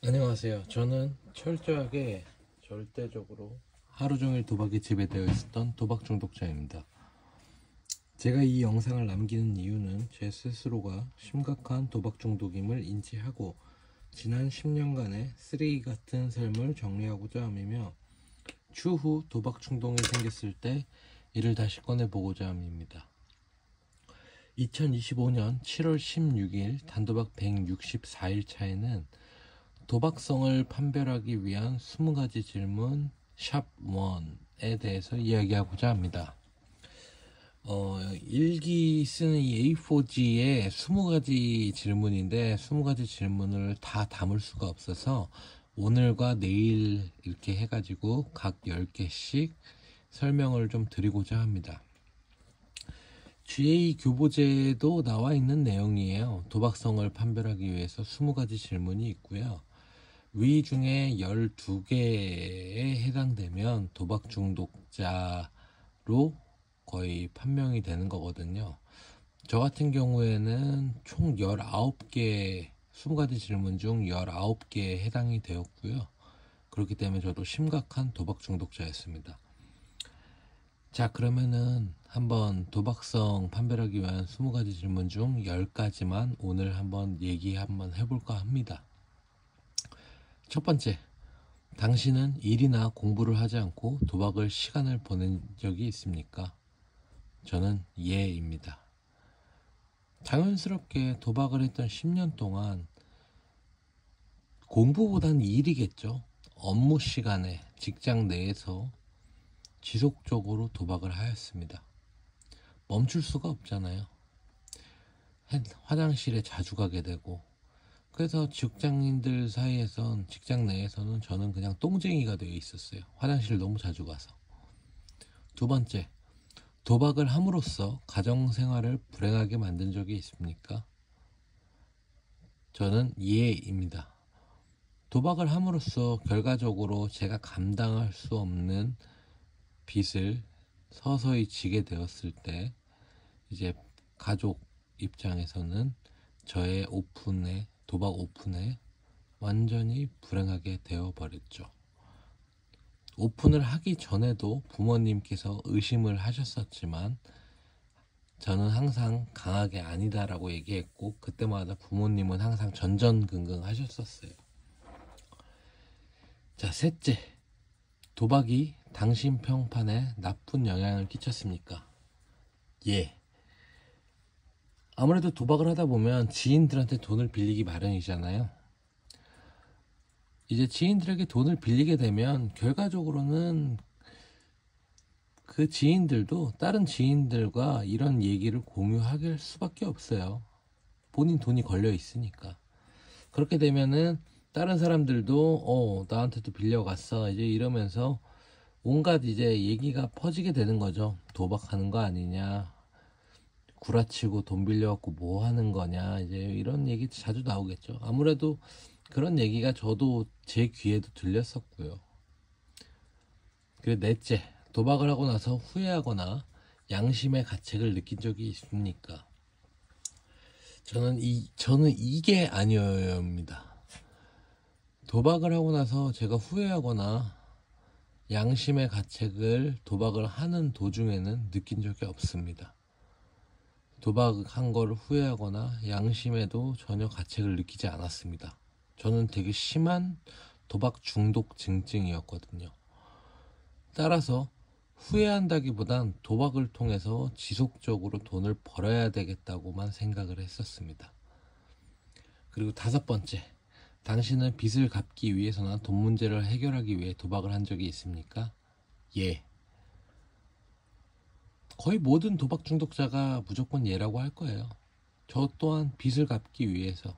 안녕하세요. 저는 철저하게 절대적으로 하루 종일 도박에 지배되어 있었던 도박 중독자입니다. 제가 이 영상을 남기는 이유는 제 스스로가 심각한 도박 중독임을 인지하고 지난 10년간의 쓰레기 같은 삶을 정리하고자 함이며 추후 도박 충동이 생겼을 때 이를 다시 꺼내보고자 함입니다. 2025년 7월 16일 단도박 164일 차에는 도박성을 판별하기 위한 20가지 질문 샵 1에 대해서 이야기하고자 합니다. 일기 쓰는 이 A4G에 20가지 질문인데 20가지 질문을 다 담을 수가 없어서 오늘과 내일 이렇게 해가지고 각 10개씩 설명을 좀 드리고자 합니다. GA 교보제도 나와 있는 내용이에요. 도박성을 판별하기 위해서 20가지 질문이 있고요. 위 중에 12개에 해당되면 도박 중독자로 거의 판명이 되는 거거든요. 저 같은 경우에는 총 19개, 20가지 질문 중 19개에 해당이 되었고요. 그렇기 때문에 저도 심각한 도박 중독자였습니다. 자, 그러면은 한번 도박성 판별하기 위한 20가지 질문 중 10가지만 오늘 한번 얘기 한번 해볼까 합니다. 첫 번째, 당신은 일이나 공부를 하지 않고 도박을 시간을 보낸 적이 있습니까? 저는 예입니다. 자연스럽게 도박을 했던 10년 동안 공부보단 일이겠죠. 업무 시간에 직장 내에서 지속적으로 도박을 하였습니다. 멈출 수가 없잖아요. 화장실에 자주 가게 되고, 그래서 직장인들 사이에선, 직장 내에서는 저는 그냥 똥쟁이가 되어 있었어요. 화장실을 너무 자주 가서. 두 번째, 도박을 함으로써 가정생활을 불행하게 만든 적이 있습니까? 저는 예입니다. 도박을 함으로써 결과적으로 제가 감당할 수 없는 빚을 서서히 지게 되었을 때 이제 가족 입장에서는 저의 도박 오픈에 완전히 불행하게 되어버렸죠. 오픈을 하기 전에도 부모님께서 의심을 하셨었지만 저는 항상 강하게 아니다라고 얘기했고 그때마다 부모님은 항상 전전긍긍 하셨었어요. 자, 셋째, 도박이 당신 평판에 나쁜 영향을 끼쳤습니까? 예. 아무래도 도박을 하다 보면 지인들한테 돈을 빌리기 마련이잖아요. 이제 지인들에게 돈을 빌리게 되면 결과적으로는 그 지인들도 다른 지인들과 이런 얘기를 공유할 수밖에 없어요. 본인 돈이 걸려 있으니까. 그렇게 되면은 다른 사람들도 나한테도 빌려갔어 이제 이러면서 온갖 이제 얘기가 퍼지게 되는 거죠. 도박하는 거 아니냐, 구라치고 돈 빌려갖고 뭐 하는 거냐, 이제 이런 얘기 자주 나오겠죠. 아무래도 그런 얘기가 저도 제 귀에도 들렸었고요. 그리고 넷째, 도박을 하고 나서 후회하거나 양심의 가책을 느낀 적이 있습니까? 저는 이게 아니어야합니다. 도박을 하고 나서 제가 후회하거나 양심의 가책을 도박을 하는 도중에는 느낀 적이 없습니다. 도박한 걸 후회하거나 양심에도 전혀 가책을 느끼지 않았습니다. 저는 되게 심한 도박 중독 증증이었거든요. 따라서 후회한다기보단 도박을 통해서 지속적으로 돈을 벌어야 되겠다고만 생각을 했었습니다. 그리고 다섯 번째, 당신은 빚을 갚기 위해서나 돈 문제를 해결하기 위해 도박을 한 적이 있습니까? 예. 거의 모든 도박 중독자가 무조건 예라고 할 거예요. 저 또한 빚을 갚기 위해서,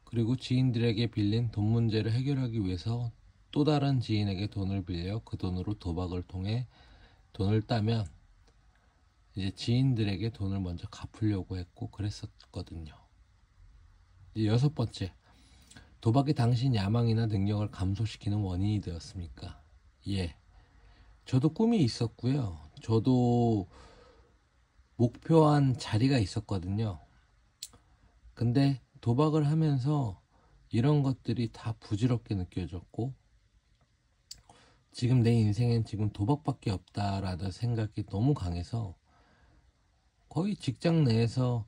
그리고 지인들에게 빌린 돈 문제를 해결하기 위해서 또 다른 지인에게 돈을 빌려 그 돈으로 도박을 통해 돈을 따면 이제 지인들에게 돈을 먼저 갚으려고 했고 그랬었거든요. 이제 여섯 번째, 도박이 당신 야망이나 능력을 감소시키는 원인이 되었습니까? 예. 저도 꿈이 있었고요. 저도 목표한 자리가 있었거든요. 근데 도박을 하면서 이런 것들이 다 부질없게 느껴졌고, 지금 내 인생엔 지금 도박밖에 없다라는 생각이 너무 강해서 거의 직장 내에서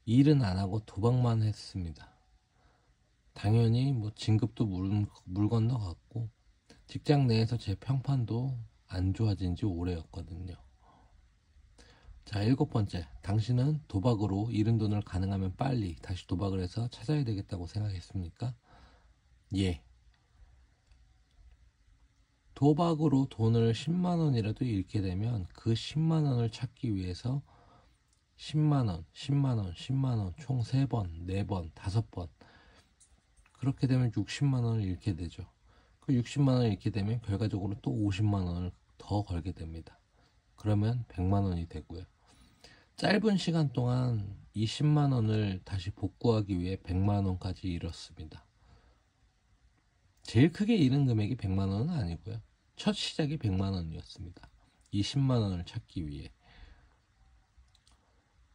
일은 안 하고 도박만 했습니다. 당연히 뭐 진급도 물 건너갔고, 직장 내에서 제 평판도 안 좋아진 지 오래였거든요. 자, 7번째. 당신은 도박으로 잃은 돈을 가능하면 빨리 다시 도박을 해서 찾아야 되겠다고 생각했습니까? 예. 도박으로 돈을 10만 원이라도 잃게 되면 그 10만 원을 찾기 위해서 10만 원, 10만 원, 10만 원 총 3번, 4번, 5번 그렇게 되면 60만 원을 잃게 되죠. 그 60만 원을 잃게 되면 결과적으로 또 50만 원을 더 걸게 됩니다. 그러면 100만 원이 되고요. 짧은 시간 동안 이 10만 원을 다시 복구하기 위해 100만 원까지 잃었습니다. 제일 크게 잃은 금액이 100만 원은 아니고요. 첫 시작이 100만 원이었습니다. 이 10만 원을 찾기 위해.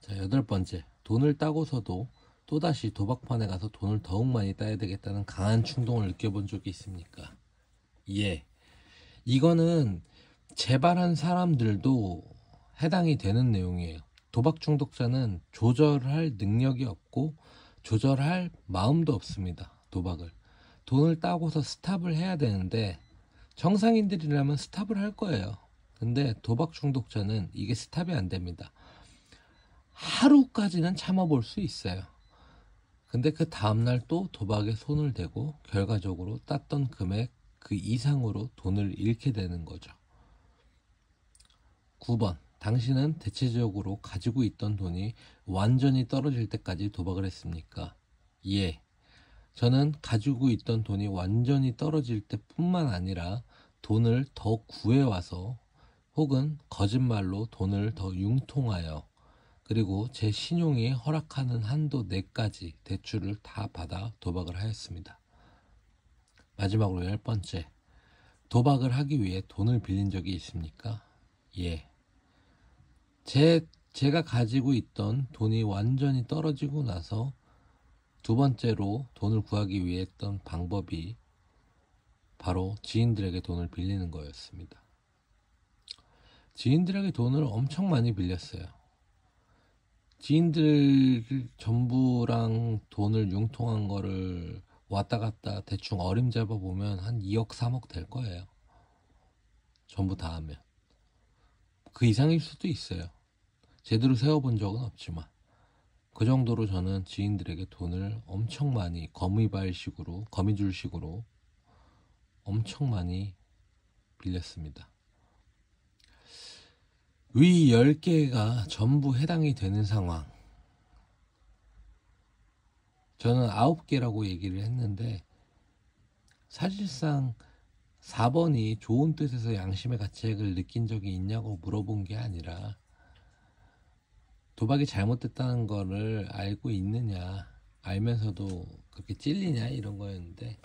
자, 8번째. 돈을 따고서도 또다시 도박판에 가서 돈을 더욱 많이 따야 되겠다는 강한 충동을 느껴본 적이 있습니까? 예. 이거는 재발한 사람들도 해당이 되는 내용이에요. 도박 중독자는 조절할 능력이 없고 조절할 마음도 없습니다. 도박을. 돈을 따고서 스탑을 해야 되는데 정상인들이라면 스탑을 할 거예요. 근데 도박 중독자는 이게 스탑이 안 됩니다. 하루까지는 참아볼 수 있어요. 근데 그 다음날 또 도박에 손을 대고 결과적으로 땄던 금액 그 이상으로 돈을 잃게 되는 거죠. 9번. 당신은 대체적으로 가지고 있던 돈이 완전히 떨어질 때까지 도박을 했습니까? 예. 저는 가지고 있던 돈이 완전히 떨어질 때뿐만 아니라 돈을 더 구해와서 혹은 거짓말로 돈을 더 융통하여 그리고 제 신용이 허락하는 한도 내까지 대출을 다 받아 도박을 하였습니다. 마지막으로 10번째. 도박을 하기 위해 돈을 빌린 적이 있습니까? 예. 제가 가지고 있던 돈이 완전히 떨어지고 나서 두 번째로 돈을 구하기 위해 했던 방법이 바로 지인들에게 돈을 빌리는 거였습니다. 지인들에게 돈을 엄청 많이 빌렸어요. 지인들 전부랑 돈을 융통한 거를 왔다 갔다 대충 어림잡아 보면 한 2억 3억 될 거예요. 전부 다 하면. 그 이상일 수도 있어요. 제대로 세워본 적은 없지만 그 정도로 저는 지인들에게 돈을 엄청 많이 거미줄식으로 엄청 많이 빌렸습니다. 위 10개가 전부 해당이 되는 상황. 저는 9개라고 얘기를 했는데 사실상 4번이 좋은 뜻에서 양심의 가책을 느낀 적이 있냐고 물어본 게 아니라 도박이 잘못됐다는 거를 알고 있느냐, 알면서도 그렇게 찔리냐 이런 거였는데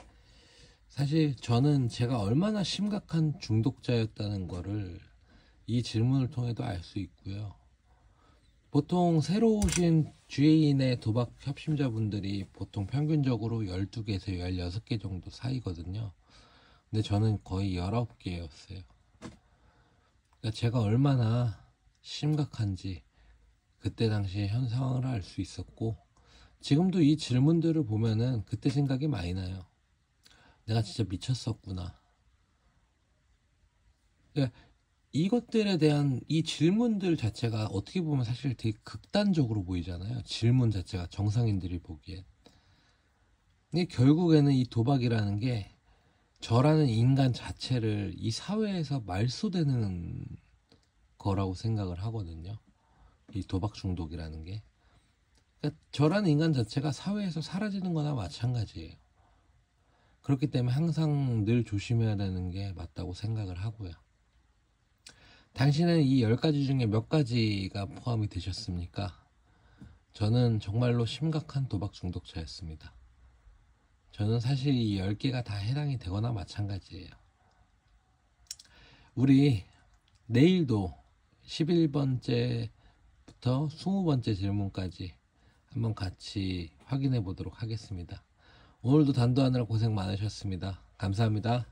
사실 저는 제가 얼마나 심각한 중독자였다는 거를 이 질문을 통해도 알 수 있고요. 보통 새로 오신 주의인의 도박 협심자분들이 보통 평균적으로 12개에서 16개 정도 사이거든요. 근데 저는 거의 19개였어요. 그러니까 제가 얼마나 심각한지 그때 당시에 현 상황을 알 수 있었고 지금도 이 질문들을 보면은 그때 생각이 많이 나요. 내가 진짜 미쳤었구나. 그러니까 이것들에 대한 이 질문들 자체가 어떻게 보면 사실 되게 극단적으로 보이잖아요. 질문 자체가 정상인들이 보기엔. 근데 결국에는 이 도박이라는 게 저라는 인간 자체를 이 사회에서 말소되는 거라고 생각을 하거든요. 이 도박 중독이라는 게. 그러니까 저라는 인간 자체가 사회에서 사라지는 거나 마찬가지예요. 그렇기 때문에 항상 늘 조심해야 되는 게 맞다고 생각을 하고요. 당신은 이 10가지 중에 몇 가지가 포함이 되셨습니까? 저는 정말로 심각한 도박 중독자였습니다. 저는 사실 이 10개가 다 해당이 되거나 마찬가지예요. 우리 내일도 11번째부터 20번째 질문까지 한번 같이 확인해 보도록 하겠습니다. 오늘도 단도하느라 고생 많으셨습니다. 감사합니다.